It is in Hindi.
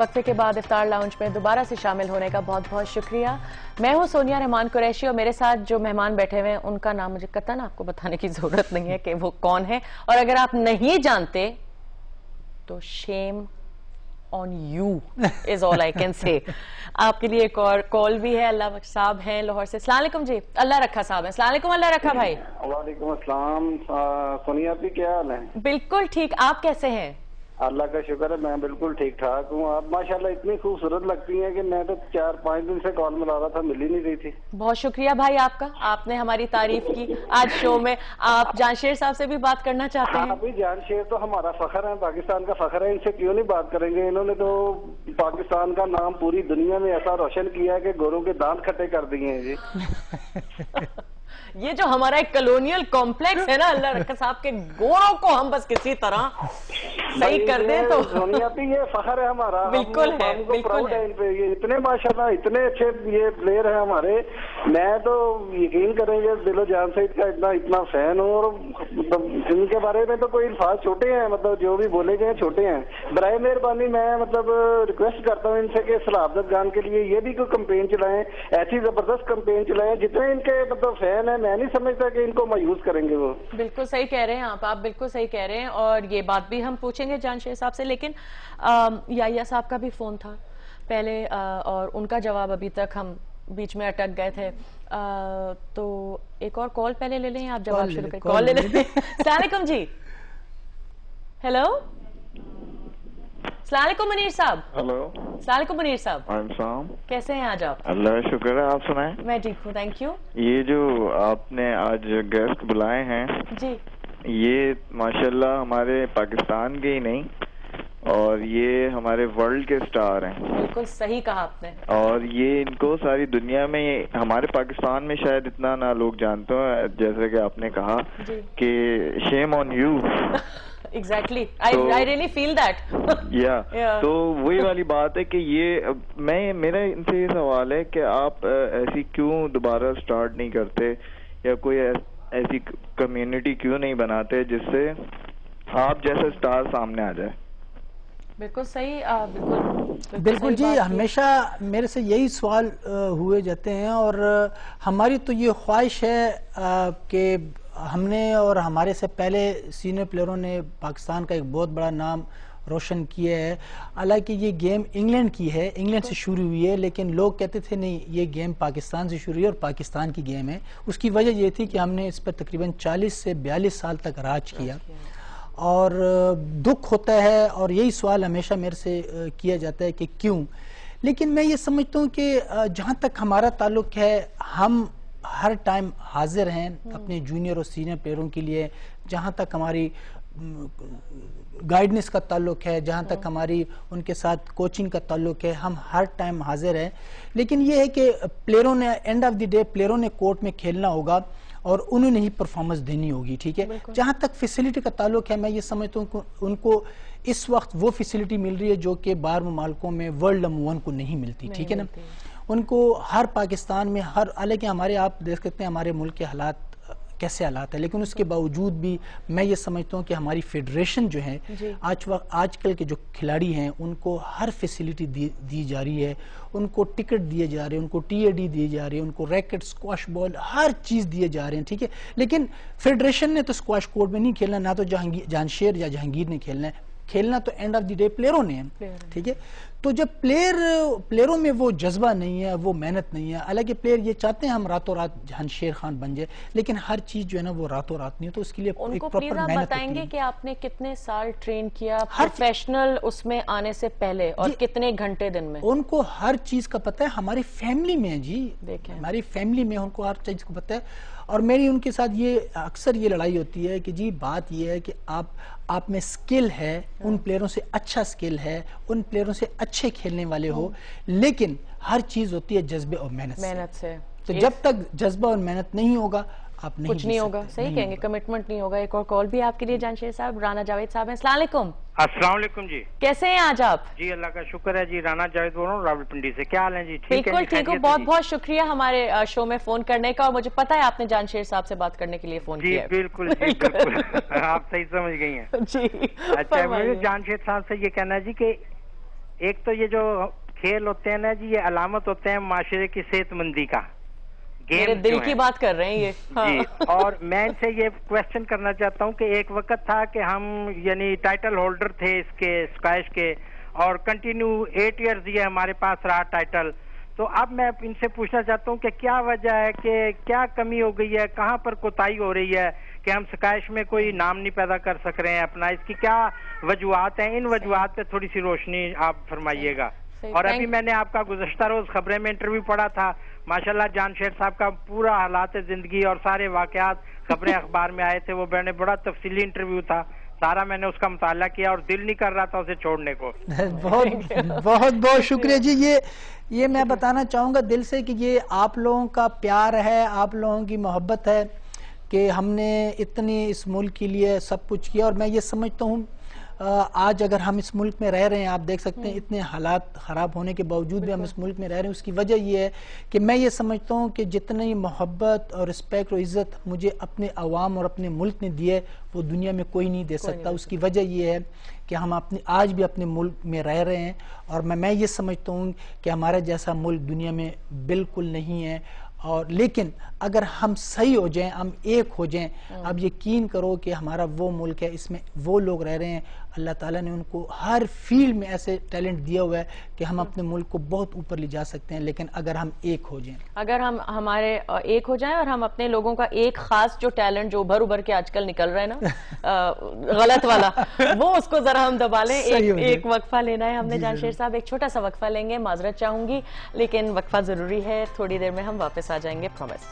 वक्फे के बाद इफ्तार लाउंज में दोबारा से शामिल होने का बहुत बहुत शुक्रिया। मैं हूं सोनिया रहमान कुरैशी और मेरे साथ जो मेहमान बैठे हुए हैं उनका नाम मुझे कतई आपको बताने की जरूरत नहीं है कि वो कौन है, और अगर आप नहीं जानते तो shame on you is all I can say. आपके लिए एक और कॉल भी है। अल्लाह साहब हैं लाहौर से। अस्सलाम वालेकुम जी। अल्लाह रखा साहब है। अस्सलाम वालेकुम। अल्लाह रखा भाई। वालेकुम अस्सलाम। सोनिया जी क्या हाल है? बिल्कुल ठीक, आप कैसे हैं? अल्लाह का शुक्र है, मैं बिल्कुल ठीक ठाक हूँ। आप माशाल्लाह इतनी खूबसूरत लगती हैं कि मैं तो 4-5 दिन से कॉल मिला रहा था, मिल ही नहीं रही थी। बहुत शुक्रिया भाई आपका, आपने हमारी तारीफ की आज शो में। आप जानशेर साहब से भी बात करना चाहते हैं? हाँ भाई, जानशेर तो हमारा फखर है, पाकिस्तान का फखर है, इनसे क्यों नहीं बात करेंगे। इन्होंने तो पाकिस्तान का नाम पूरी दुनिया में ऐसा रोशन किया है कि गोरों के दांत खट्टे कर दिए हैं जी। ये जो हमारा एक कॉलोनियल कॉम्प्लेक्स है ना, अल्लाह रखा साहब के गोरों को हम बस किसी तरह सही कर दें तो सोनिया जी ये फखर है हमारा। बिल्कुल है, बिल्कुल प्राउड है इन पे। ये इतने माशाल्लाह इतने अच्छे ये प्लेयर है हमारे। मैं तो यकीन करेंगे दिलो जान से इतना इतना फैन हूँ, और मतलब इनके बारे में तो कोई अल्फाज छोटे हैं, मतलब जो भी बोले गए छोटे हैं। बराए मेहरबानी मैं मतलब रिक्वेस्ट करता हूँ इनसे कि सलाह अफजल खान के लिए ये भी कोई कंपेन चलाएं, ऐसी जबरदस्त कंपेन चलाएं। जितने इनके मतलब फैन है, मैं नहीं समझता कि इनको मायूस करेंगे वो। बिल्कुल सही कह रहे हैं आप बिल्कुल सही कह रहे हैं, और ये बात भी हम पूछेंगे जानशेर साहब से। लेकिन याया साहब का भी फोन था पहले, और उनका जवाब अभी तक हम बीच में अटक गए थे। तो एक और कॉल पहले ले लें, आप जवाब शुरू करें। कॉल ले लें। अस्सलाम वालेकुम जी। हेलो, अस्सलाम वालेकुम मुनीर साहब। हेलो, अस्सलाम वालेकुम मुनीर साहब। कैसे हैं आज आप? अल्लाह का शुक्र है, आप सुनाएं। मैं ठीक हूँ, थैंक यू। ये जो आपने आज गेस्ट बुलाए हैं जी, ये माशाल्लाह हमारे पाकिस्तान के ही नहीं, और ये हमारे वर्ल्ड के स्टार हैं। बिल्कुल सही कहा आपने। और ये इनको सारी दुनिया में, हमारे पाकिस्तान में शायद इतना ना लोग जानते हो, जैसे कि आपने कहा कि shame on you. Exactly, I really feel that. या तो वही वाली बात है कि ये मेरा इनसे ये सवाल है कि आप ऐसी क्यों दोबारा स्टार्ट नहीं करते, या कोई ऐसी कम्युनिटी क्यों नहीं बनाते जिससे आप जैसे स्टार सामने आ जाए? बिल्कुल सही, बिल्कुल जी। हमेशा मेरे से यही सवाल हुए जाते हैं, और हमारी तो ये ख्वाहिश है कि हमने और हमारे से पहले सीनियर प्लेयरों ने पाकिस्तान का एक बहुत बड़ा नाम रोशन किया है। हालांकि ये गेम इंग्लैंड की है, इंग्लैंड से शुरू हुई है, लेकिन लोग कहते थे नहीं ये गेम पाकिस्तान से शुरू हुई है और पाकिस्तान की गेम है। उसकी वजह ये थी कि हमने इस पर तकरीबन 40 से 42 साल तक राज किया, और दुख होता है, और यही सवाल हमेशा मेरे से किया जाता है कि क्यों। लेकिन मैं ये समझता हूँ कि जहाँ तक हमारा ताल्लुक है, हम हर टाइम हाजिर हैं अपने जूनियर और सीनियर प्लेयरों के लिए। जहाँ तक हमारी गाइडेंस का ताल्लुक है, जहाँ तक हमारी उनके साथ कोचिंग का ताल्लुक है, हम हर टाइम हाजिर हैं। लेकिन ये है कि प्लेयरों ने एंड ऑफ द डे प्लेयरों ने कोर्ट में खेलना होगा और उन्होंने ही परफॉर्मेंस देनी होगी, ठीक है। जहाँ तक फैसिलिटी का ताल्लुक है, मैं ये समझता हूँ कि उनको इस वक्त वो फैसिलिटी मिल रही है जो कि बाहर मुमालिकों में वर्ल्ड नंबर 1 को नहीं मिलती, ठीक है ना। उनको हर पाकिस्तान में हालांकि हमारे आप देख सकते हैं हमारे मुल्क के हालात कैसे हालात है, लेकिन उसके बावजूद भी मैं ये समझता हूँ कि हमारी फेडरेशन जो है आजकल के जो खिलाड़ी हैं उनको हर फैसिलिटी दी जा रही है, उनको टिकट दिए जा रहे हैं, उनको TAD दिए जा रहे हैं, उनको रैकेट, स्क्वाश बॉल, हर चीज़ दिए जा रहे हैं, ठीक है। लेकिन फेडरेशन ने तो स्क्वाश कोर्ट में नहीं खेलना, ना तो जानशेर या जहांगीर ने खेलना है, खेलना तो एंड ऑफ द डे प्लेयरों ने है, ठीक है। तो जब प्लेयरों में वो जज्बा नहीं है, वो मेहनत नहीं है, हालांकि प्लेयर ये चाहते हैं हम रातों रात जानशेर खान बन जाए, लेकिन हर चीज जो है ना वो रातों रात नहीं है, तो उसके लिए उनको प्लीज आप बताएंगे कि आपने कितने साल ट्रेन किया प्रोफेशनल उसमें आने से पहले, और कितने घंटे दिन में? उनको हर चीज का पता है, हमारी फैमिली में है जी, देखें हमारी फैमिली में उनको हर चीज को पता है। और मेरी उनके साथ ये अक्सर ये लड़ाई होती है कि जी बात ये है कि आप में स्किल है, उन प्लेयरों से अच्छा स्किल है, उन प्लेयरों से अच्छे खेलने वाले हो, लेकिन हर चीज होती है जज्बे और मेहनत से। तो जब तक जज्बा और मेहनत नहीं होगा आप नहीं कुछ नहीं होगा, सही कहेंगे, कमिटमेंट नहीं होगा। एक और कॉल भी आपके लिए जानशेर साहब, राना जावेद साहब हैं। अस्सलाम वालेकुम। अस्सलाम वालेकुम जी। कैसे हैं आज आप? जी अल्लाह का शुक्र है जी, राना जावेद बोल रहा हूँ रावलपिंडी से। क्या हाल है जी? बिल्कुल ठीक हूँ, बहुत बहुत शुक्रिया हमारे शो में फोन करने का, और मुझे पता है आपने जानशेर साहब से बात करने के लिए फोन किया है। बिल्कुल जी बिल्कुल आप सही समझ गई हैं जी। अच्छा, मुझे जानशेर साहब से ये कहना है जी कि एक तो ये जो खेल होते हैं ना जी, ये अलामत होते हैं माशरे की सेहतमंदी का। मेरे दिल की बात कर रहे हैं ये। हाँ। जी, और मैं इनसे ये क्वेश्चन करना चाहता हूँ कि एक वक्त था कि हम यानी टाइटल होल्डर थे इसके स्क्वैश के, और कंटिन्यू 8 इयर्स ये हमारे पास रहा टाइटल। तो अब मैं इनसे पूछना चाहता हूँ कि क्या वजह है, कि क्या कमी हो गई है, कहाँ पर कोताही हो रही है कि हम स्क्वैश में कोई नाम नहीं पैदा कर सक रहे हैं अपना, इसकी क्या वजूहात हैं? इन वजूहात पे थोड़ी सी रोशनी आप फरमाइएगा। और अभी मैंने आपका गुज़श्ता रोज खबरें में इंटरव्यू पढ़ा था, माशाल्लाह जानशेर साहब का पूरा हालात जिंदगी और सारे वाकयात खबरें अखबार में आए थे, वो मैंने बड़ा तफसीली इंटरव्यू था, सारा मैंने उसका मुताला किया और दिल नहीं कर रहा था उसे छोड़ने को। बहुत बहुत बहुत शुक्रिया जी। ये मैं बताना चाहूँगा दिल से कि ये आप लोगों का प्यार है, आप लोगों की मोहब्बत है कि हमने इतनी इस मुल्क के लिए सब कुछ किया। और मैं ये समझता हूँ आज अगर हम इस मुल्क में रह रहे हैं, आप देख सकते हैं इतने हालात ख़राब होने के बावजूद भी हम इस मुल्क में रह रहे हैं, उसकी वजह ये है कि मैं ये समझता हूँ कि जितनी मोहब्बत और रिस्पेक्ट और इज़्ज़त मुझे अपने अवाम और अपने मुल्क ने दी है वो दुनिया में कोई नहीं दे सकता। उसकी वजह ये है कि हम आज भी अपने मुल्क में रह रहे हैं, और मैं ये समझता हूँ कि हमारे जैसा मुल्क दुनिया में बिल्कुल नहीं है। और लेकिन अगर हम सही हो जाएं, हम एक हो जाएं, अब यकीन करो कि हमारा वो मुल्क है, इसमें वो लोग रह रहे हैं, अल्लाह ताला ने उनको हर फील्ड में ऐसे टैलेंट दिया हुआ है कि हम अपने मुल्क को बहुत ऊपर ले जा सकते हैं। लेकिन अगर हम एक हो जाएं, अगर हम हमारे एक हो जाएं और हम अपने लोगों का एक खास जो टैलेंट जो उभर के आजकल निकल रहा है ना गलत वाला, वो उसको जरा हम दबा लें। एक वक्फा लेना है हमने जानशेर साहब, एक छोटा सा वक्फा लेंगे, माजरत चाहूंगी लेकिन वक्फा जरूरी है, थोड़ी देर में हम वापस आ जाएंगे, प्रॉमिस।